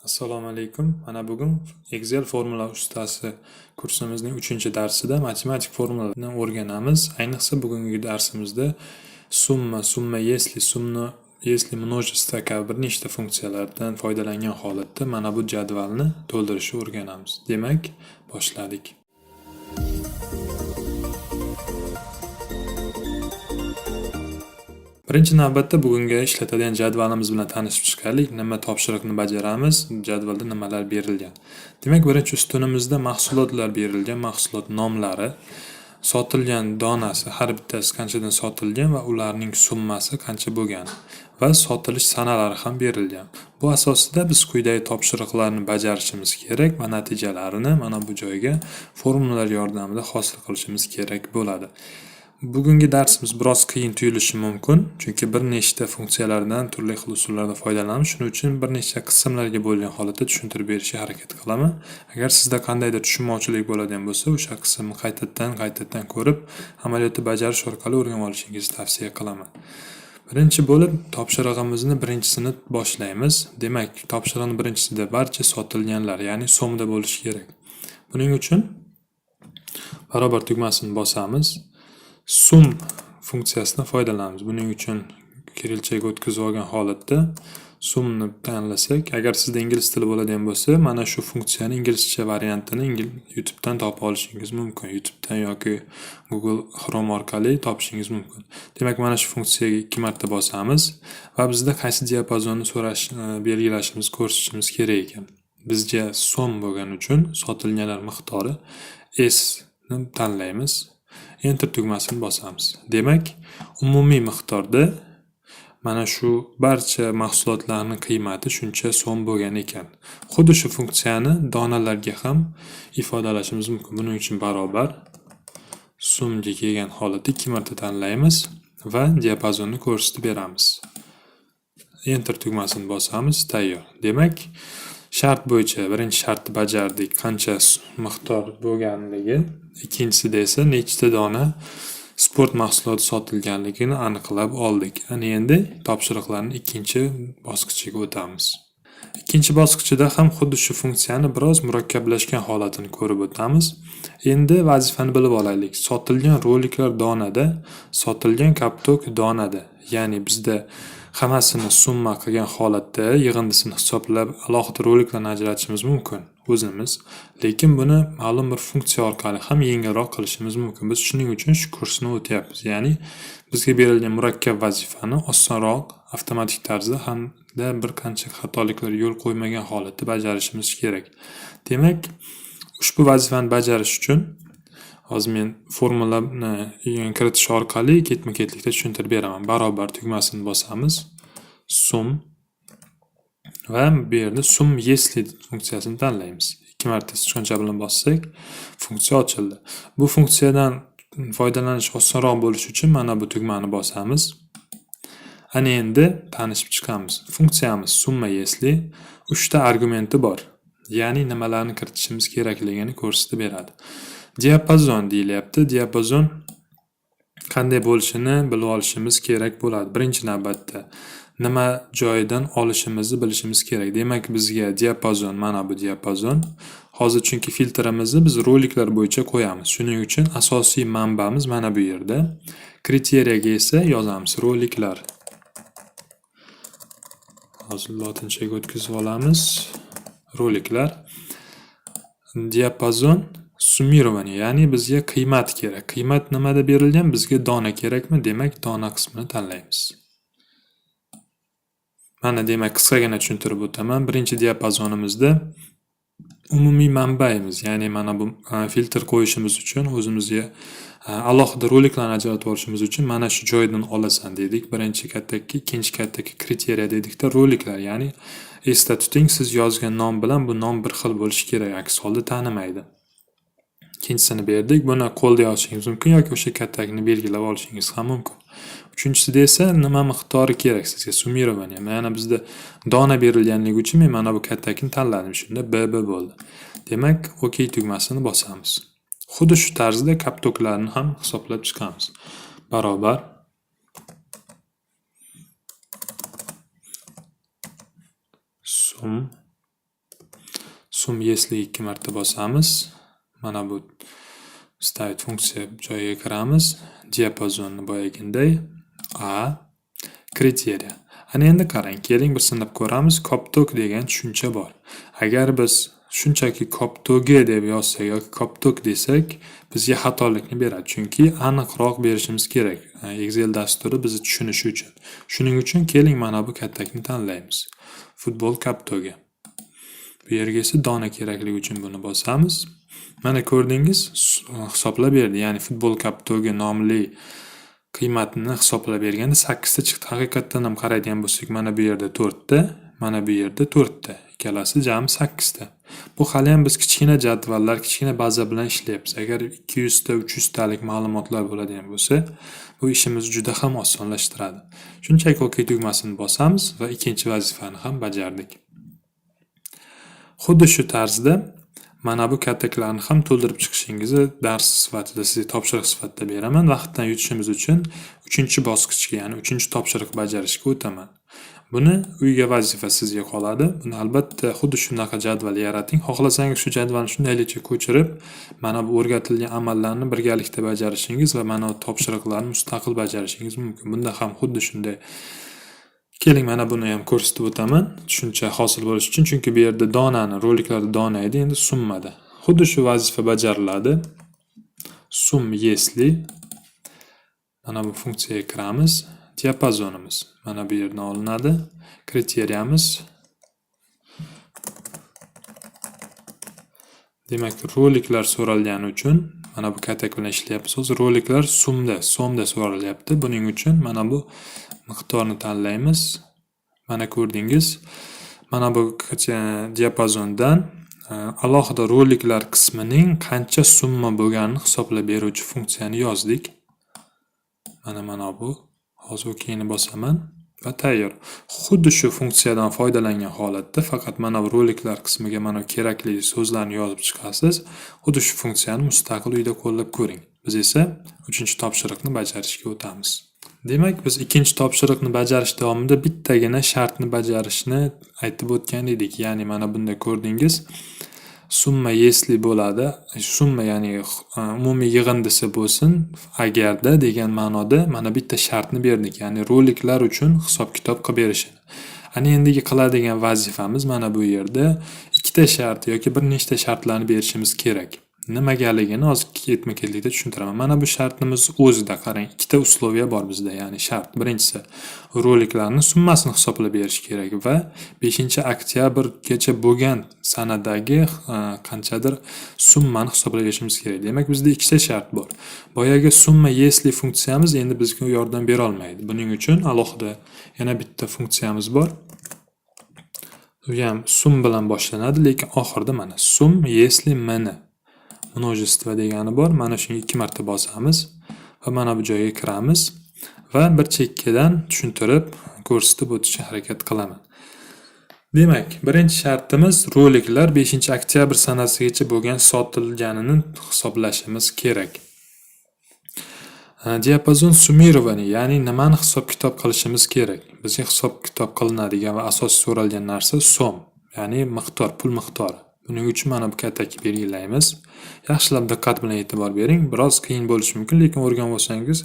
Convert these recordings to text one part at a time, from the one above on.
Assalomu alaykum. Mana bugun Excel formula ustasi kursimizning 3-darsida matematik formulalarni o'rganamiz. Ayniqsa bugungi darsimizda summa если множество kabi bir nechta funksiyalardan foydalangan holatda mana bu jadvalni to'ldirishni o'rganamiz. Demak, boshladik. Birinchi navbatda bugungi ishlatadigan jadvalimiz bilan tanishib chiqaylik. Nima topshiriqni bajaramiz, jadvalda nimalar berilgan. Demak, birinchi ustunimizda mahsulotlar berilgan, mahsulot nomlari, sotilgan donasi, har bittasi qanchadan sotilgan va ularning summasi qancha bo'lgan va sotilish sanalari ham berilgan. Bu asosida biz quyidagi topshiriqlarni bajarishimiz kerak va natijalarini mana bu joyga formulalar yordamida hosil qilishimiz kerak bo'ladi. Bugungi darsimiz biroz qiyin tuyulishi mumkin, chunki bir nechta funksiyalardan turli xil usullarda foydalanamiz. Shuning uchun bir nechta qismlarga bo'lgan holatda tushuntirib berishga harakat qilaman. Agar sizda qandaydir tushunmovchilik bo'ladigan bo'lsa, o'sha qismni qaytadan ko'rib, amaliyotda bajarish orqali o'rganib olishingizni tavsiya qilaman. Birinchi bo'lib topshirig'imizni birinchisini boshlaymiz. Demak, topshiriqning birinchisida barcha sotilganlar, ya'ni so'mda bo'lishi kerak. Buning uchun barobar tugmasini bosamiz. Sum funksiyasidan foydalanamiz. Buning uchun kirilchaga o'tkazib olgan holatda sumni tanlasak, agar sizda ingliz tili bo'ladigan bo'lsa, mana shu funksiyani inglizcha variantini YouTube'dan topib olishingiz mumkin. YouTube'dan yoki Google Chrome orqali topishingiz mumkin. Demak, mana shu funksiyaga 2 marta bosamiz va bizda qaysi diapazonni belgilashimiz, ko'rsatishimiz kerak ekan. Bizga so'm bo'lgani uchun sotilganlar miqdori S ni tanlaymiz. Enter tugmasini bosamiz. Demak, umumiy miqdorda mana shu barcha mahsulotlarning qiymati shuncha so'm bo'lgan ekan. Xuddi shu funksiyani donalarga ham ifodalashimiz mumkin. Buning uchun barobar sumga kelgan holatda 2 marta tanlaymiz va diapazonni ko'rsatib beramiz. Enter tugmasini bosamiz, tayyor. Demak, shart bo'yicha birinchi shartni bajardik, qancha miqdor bo'lganligi, ikkinchisida esa nechta dona sport mahsuloti sotilganligini aniqlab oldik. Ana endi topshiriqlarning ikkinchi bosqichiga o'tamiz. Ikkinchi bosqichda ham xuddi shu funksiyani biroz murakkablashgan holatini ko'rib o'tamiz. Endi vazifani bilib olaylik. Sotilgan roliklar donada, sotilgan kaptok donada. Ya'ni bizda hammasini summa qilgan holatda yig'indisini hisoblab alohida roliklarni ajratishimiz mumkin o'zimiz, lekin buni ma'lum bir funksiya orqali ham yengilroq qilishimiz mumkin. Biz shuning uchun shu kursni o'tyapmiz. Ya'ni bizga berilgan murakkab vazifani osonroq, avtomatik tarzda hamda bir qancha xatoliklarga yo'l qo'ymagan holatda bajarishimiz kerak. Demak, ushbu vazifani bajarish uchun hozir men formulani kiritish orqali ketma-ketlikda tushuntirib beraman. Barobar tugmasini bosamiz. Sum va bu yerda sum если funksiyasini tanlaymiz. 2 marta sichqoncha bilan bossak, funksiya ochildi. Bu funksiyadan foydalanish osonroq bo'lishi uchun mana bu tugmani bosamiz. Ana endi tanishib chiqamiz. Funksiyamiz summa если 3 ta argumenti bor. Ya'ni nimalarni kiritishimiz kerakligini ko'rsatib beradi. Diapazon deyilyapti. Diapazon qanday bo'lishini bilib olishimiz kerak bo'ladi. Birinchi navbatda nima joyidan olishimizni bilishimiz kerak. Demak, bizga diapazon, mana bu diapazon. Hozir chunki filtrimizni biz roliklar bo'yicha qo'yamiz. Shuning uchun asosiy manbamiz mana bu yerda. Kriteriyaga esa yozamiz roliklar. Hozir lotinchaga o'tkazib olamiz. Roliklar. Diapazon summirovание, ya'ni bizga qiymat kerak. Qiymat nimada berilgan? Bizga dona kerakmi? Demak, dona qismini tanlaymiz. Mana demak, qisqagina tushuntirib o'taman. Birinchi diapazonimizda umumiy manbayimiz, ya'ni mana bu filtr qo'yishimiz uchun o'zimizga alohida roliklarni ajratib olishimiz uchun mana shu joydan olasan dedik. Birinchi kattakki, ikkinchi kattakki kriteriya dedikda roliklar, ya'ni esda tuting, siz yozgan nom bilan bu nom bir xil bo'lishi kerak, aks holda tanimaydi. Ikkinchisini berdik. Buni qo'lda yozishingiz mumkin yoki o'sha kattakni belgilab olishingiz ham mumkin. Uchinchisida esa nima miqdori kerak sizga? Summirovание. Mana bizda dona berilganligi uchun men mana bu kattakni tanladim. Shunda BB bo'ldi. Demak, OK tugmasini bosamiz. Xuddi shu tarzda kaptoklarni ham hisoblab chiqamiz. Barobar sum Sum yesli 2 marta bosamiz. Mana bu stavit funksiya joyiga kiramiz. Diapazonni boyaginday A kriteriya. Ana endi qarang, keling bir sinab ko'ramiz. Koptok degan tushuncha bor. Agar biz shunchaki koptogi deb yozsak yoki koptok desak, bizga xatolikni beradi. Chunki aniqroq berishimiz kerak. Excel dasturi bizni tushunishi uchun. Shuning uchun keling mana bu kaltakni tanlaymiz. Futbol koptogi. Bu yerga esa dona kerakligi uchun buni bosamiz. Mana ko'rdingiz, hisoblab berdi. Ya'ni futbol koptogi nomli qiymatini hisoblab berganda 8 ta chiqdi. Haqiqatdan ham qaraydigan bo'lsak, mana bu yerda 4 ta, mana bu yerda 4 ta. Ikkalasi jami 8 ta. Bu hali ham biz kichkina jadvallar, kichkina baza bilan ishlayapmiz. Agar 200 ta, 300 talik ma'lumotlar bo'ladigan bo'lsa, bu ishimizni juda ham osonlashtiradi. Shunchaki OK tugmasini bosamiz va ikkinchi vazifani ham bajardik. Xuddi shu tarzda mana bu kaltaklarni ham to'ldirib chiqishingizni dars sifatida, sizga topshiriq sifatida beraman. Vaqtdan yutishimiz uchun 3-bosqichga, ya'ni 3-topshiriq bajarishga o'taman. Buni uyga vazifa sizga qoladi. Buni albatta xuddi shunaqa jadval yarating. Xohlasangiz shu jadvalni shundaylicha ko'chirib, mana bu o'rgatilgan amallarni birgalikda bajarishingiz va mana bu topshiriqlarni mustaqil bajarishingiz mumkin. Bunda ham xuddi shunday. Keling, mana buni ham ko'rsatib o'taman, tushuncha hosil bo'lishi uchun, chunki bu yerda donani, roliklarda dona edi, endi summada. Xuddi shu vazifa bajariladi. Sum yesli. Mana bu funksiyaga kiramiz. Diapazonimiz mana bu yerdan olinadi. Kriteriyamiz. Demak, roliklar so'ralgani uchun mana bu kaltak bilan ishlayapmiz. Hozir roliklar so'mda so'ralyapti. Buning uchun mana bu miqdorni tanlaymiz. Mana ko'rdingiz. Mana bu diapazondan alohida roliklar qismining qancha summa bo'lganini hisoblab beruvchi funksiyani yozdik. Mana bu. Hozir OKni bosaman va tayyor. Xuddi shu funksiyadan foydalangan holatda faqat mana bu roliklar qismiga mana kerakli so'zlarni yozib chiqasiz. Xuddi shu funksiyani mustaqil uyda qo'llab ko'ring. Biz esa 3-topshiriqni bajarishga o'tamiz. Demak, biz 2-topshiriqni bajarish davomida bittagina shartni bajarishni aytib o'tgan edik. Ya'ni mana bunda ko'rdingiz, summa yesli bo'ladi. Summa ya'ni umumiy yig'indisi bo'lsin agarda degan ma'noda mana bitta shartni berdik. Ya'ni roliklar uchun hisob-kitob qilib berishini. Ana endigi qiladigan vazifamiz mana bu yerda ikkita shart yoki bir nechta shartlarni berishimiz kerak. Nimagaligini hozir ketma-ketlikda tushuntiraman. Mana bu shartimiz o'zida qarang, ikkita usloviya bor bizda, ya'ni shart. Birinchisi, roliklarning summasini hisoblab berish kerak va 5-oktyabrgacha bo'lgan sanadagi qanchadir summani hisoblab berishimiz kerak. Demak, bizda ikkita shart bor. Boyagi summa yesli funksiyamiz endi bizga yordam bera olmaydi. Buning uchun alohida yana bitta funksiyamiz bor. Bu ham sum bilan boshlanadi, lekin oxirida mana sum yesli mini mnojество degani bor. Mana shuni 2 marta bosamiz va mana bu joyga kiramiz va bir chekkadan tushuntirib ko'rsatib o'tishga harakat qilaman. Demak, birinchi shartimiz roliklar 5-oktyabr sanasigacha bo'lgan sotilganini hisoblashimiz kerak. Diapazon summirovani, ya'ni nimani hisob-kitob qilishimiz kerak? Bizga hisob-kitob qilinadigan va asosiy so'ralgan narsa so'm, ya'ni miqdor, pul miqdori. Buning uchun mana bu kaltakni belgilaymiz. Yaxshilab diqqat bilan e'tibor bering. Biroz qiyin bo'lishi mumkin, lekin o'rganib olsangiz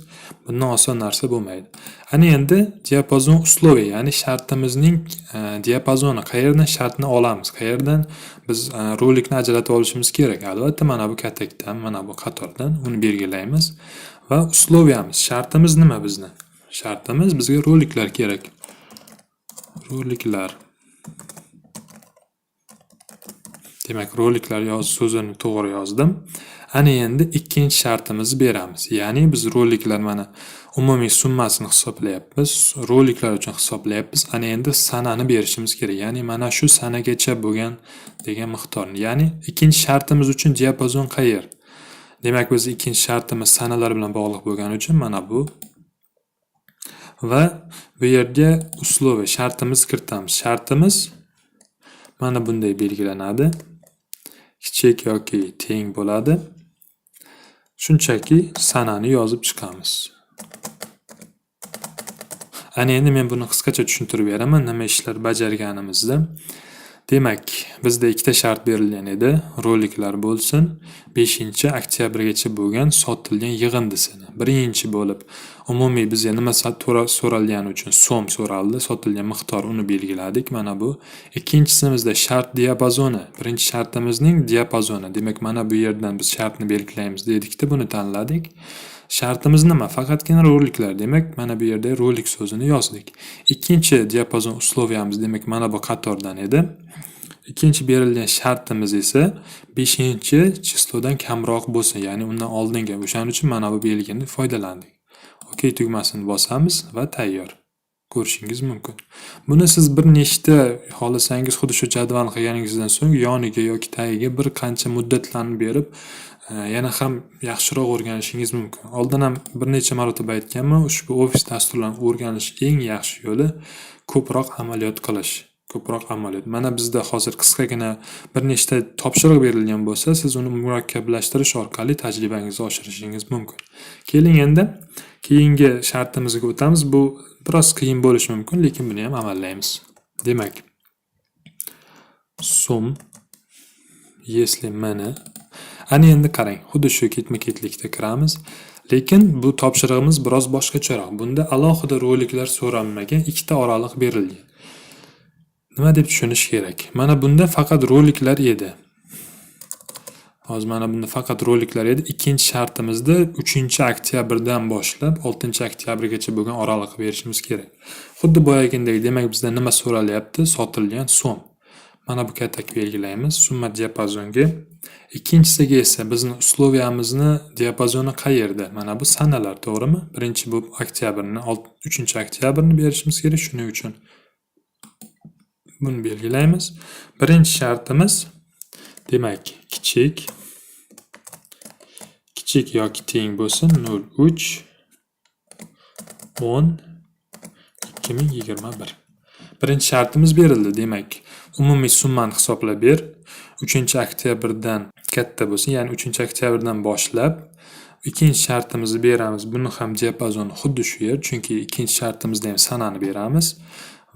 bundan oson narsa bo'lmaydi. Ana endi diapazon uslovi, ya'ni shartimizning diapazoni, qayerdan shartni olamiz, qayerdan biz rolikni ajratib olishimiz kerak. Albatta mana bu kaltakdan, mana bu qatordan uni belgilaymiz va usloviyamiz. Shartimiz nima bizni? Shartimiz bizga roliklar kerak. Roliklar. Demak, roliklar so'zini to'g'ri yozdim. Ana endi ikkinchi shartimizni beramiz. Ya'ni biz roliklar mana umumiy summasini hisoblayapmiz. Roliklar uchun hisoblayapmiz. Ana endi sanani berishimiz kerak. Ya'ni mana shu sanagacha bo'lgan degan miqdorni. Ya'ni ikkinchi shartimiz uchun diapazon qayer? Demak, biz ikkinchi shartimiz sanalar bilan bog'liq bo'lgani uchun mana bu va bu yerga uslovi shartimiz kiritamiz. Shartimiz mana bunday belgilanadi. Kichik yoki teng bo'ladi. Shunchaki sanani yozib chiqamiz. Ana endi men buni qisqacha tushuntirib beraman, nima ishlar bajarganimizda. Demak, bizda ikkita shart berilgan edi. Roliklar bo'lsin 5-oktyabrgacha bo'lgan sotilgan yig'in desini. Birinchi bo'lib umumiy bizga nima so'ralgani uchun so'm so'raldi, sotilgan miqdor uni belgiladik. Mana bu. Ikkinchisida shart diapazoni. Birinchi shartimizning diapazoni. Demak, mana bu yerdan biz shartni belgilaymiz dedik-da, buni tanladik. Shartimiz nima? Faqatgina roliklar. Demak, mana bu yerda rolik so'zini yozdik. Ikkinchi diapazon usloviyamiz, demak, mana bu qatordan edi. Ikkinchi berilgan shartimiz esa 5-chislodan kamroq bo'lsin, ya'ni undan oldingi. O'shaning uchun mana bu belgini foydalandik. OK tugmasini bosamiz va tayyor. Ko'rishingiz mumkin. Buni siz bir nechta xohlasangiz xuddi shu jadvalni qilganingizdan so'ng yoniga yoki tagiga bir qancha muddatlarni berib yana ham yaxshiroq o'rganishingiz mumkin. Oldin ham bir necha marotaba aytganman, ushbu ofis dasturlarini o'rganish eng yaxshi yo'li ko'proq amaliyot qilish. Ko'proq amaliyot. Mana bizda hozir qisqagina bir nechta topshiriq berilgan bo'lsa, siz uni murakkablashtirish orqali tajribangizni oshirishingiz mumkin. Keling endi keyingi shartimizga o'tamiz. Bu biroz qiyin bo'lishi mumkin, lekin buni ham amallaymiz. Demak, sum если mana ana endi qarang, xuddi shu ketma-ketlikda kiramiz. Lekin bu topshirig'imiz biroz boshqacharoq. Bunda alohida roliklar so'ralmagan, ikkita oraliq berilgan. Nima deb tushunish kerak? Mana bunda faqat roliklar edi. Hozir mana bunda faqat roliklar edi. Ikkinchi shartimizda 3-oktyabrdan boshlab 6-oktyabrgacha bo'lgan oraliq berishimiz kerak. Xuddi boyagindek, demak bizda nima so'ralyapti? Sotilgan so'm. Mana bu katak belgilaymiz summa diapazonga. Ikkinchisiga esa bizni usloviyamizni diapazoni qayerda? Mana bu sanalar, to'g'rimi? Birinchi bu oktyabrni, 3-oktyabrni berishimiz kerak. Shuning uchun buni belgilaymiz. Birinchi shartimiz demak kichik yoki teng bo'lsin 03 10 2021. Birinchi shartimiz berildi. Demak, umumiy summani hisoblab ber. 3-oktyabrdan katta bo'lsin, ya'ni 3-oktyabrdan boshlab. Ikkinchi shartimizni beramiz. Buni ham diapazoni xuddi shu yer, chunki ikkinchi shartimizda ham sanani beramiz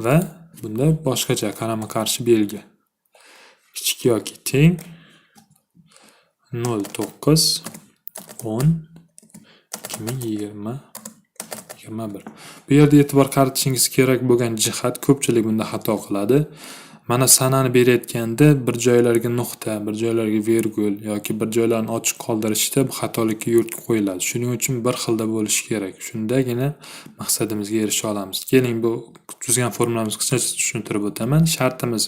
va bunda boshqacha qarama-qarshi belgi. Kichik yoki teng 09 10 2021. Bu yerda e'tibor qaratishingiz kerak bo'lgan jihat, ko'pchilik bunda xato qiladi. Mana sanani berayotganda bir joylarga nuqta, bir joylarga virgul yoki bir joylarni ochiq qoldirishda bu xatolikka yo'l qo'yiladi. Shuning uchun bir xilda bo'lishi kerak. Shundagina maqsadimizga erisha olamiz. Keling, bu tuzgan formulamizni qisqacha tushuntirib o'taman. Shartimiz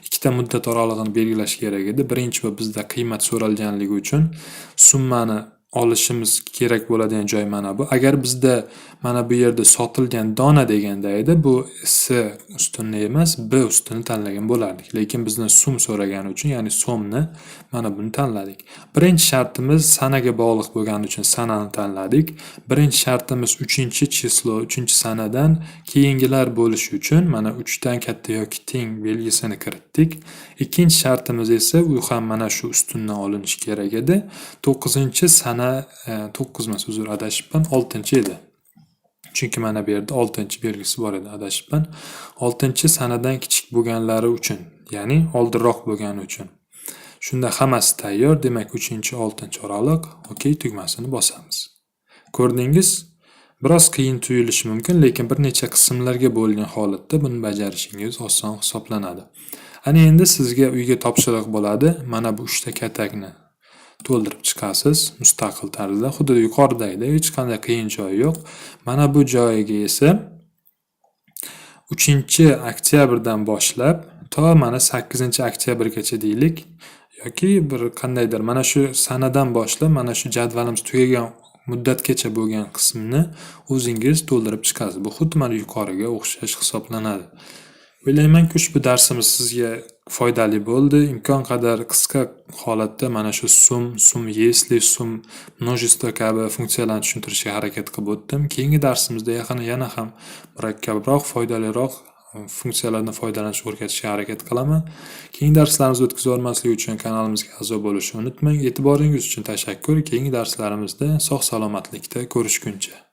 ikkita muddat oralig'ini belgilash kerak edi. Birinchi bu bizda qiymat so'ralganligi uchun summani olishimiz kerak bo'ladigan joy mana bu. Agar bizda mana bu yerda sotilgan dona deganda edi, bu S ustunni emas, B ustunni tanlagan bo'lardik. Lekin bizdan sum so'ragani uchun, ya'ni so'mni mana buni tanladik. Birinchi shartimiz sanaga bog'liq bo'lgani uchun sanani tanladik. Birinchi shartimiz 3-chislo, 3-sanadan keyingilar bo'lishi uchun mana 3 dan katta yoki teng belgisini kiritdik. Ikkinchi shartimiz esa u ham mana shu ustundan olinishi kerak edi. 9-sana 9 emas, uzr, adashibman, 6 edi. Chunki mana bu yerda 6-belgisi bor edi, adashibman. 6-sanadan kichik bo'lganlari uchun, ya'ni oldinroq bo'lgani uchun. Shunda hammasi tayyor. Demak, 3-6 oraliq. OK tugmasini bosamiz. Ko'rdingiz? Biroz qiyin tuyulishi mumkin, lekin bir necha qismlarga bo'lgan holatda buni bajarishingiz oson hisoblanadi. Ana endi sizga uyga topshiriq bo'ladi. Mana bu 3 ta katakni to'ldirib chiqasiz mustaqil tarzda, xuddi yuqoridagidek, hech qanday qiyin joyi yo'q. Mana bu joyiga esa 3-oktyabrdan boshlab to mana 8-oktyabrgacha deylik, yoki bir qandaydir mana shu sanadan boshlab mana shu jadvalimiz tugagan muddatgacha bo'lgan qismni o'zingiz to'ldirib chiqasiz. Bu xuddi mana yuqoriga o'xshash hisoblanadi. O'ylaymanki ushbu darsimiz sizga foydali bo'ldi. Imkon qadar qisqa holatda mana shu sum, если, sum, множество kabi funksiyalarni tushuntirishga harakat qilib o'tdim. Keyingi darsimizda yana ham murakkabroq, foydaliroq funksiyalardan foydalanishni o'rgatishga harakat qilaman. Keyingi darslarimizni o'tkazib olmaslik uchun kanalimizga a'zo bo'lishni unutmang. E'tiboringiz uchun tashakkur. Keyingi darslarimizda sog' salomatlikda ko'rishguncha.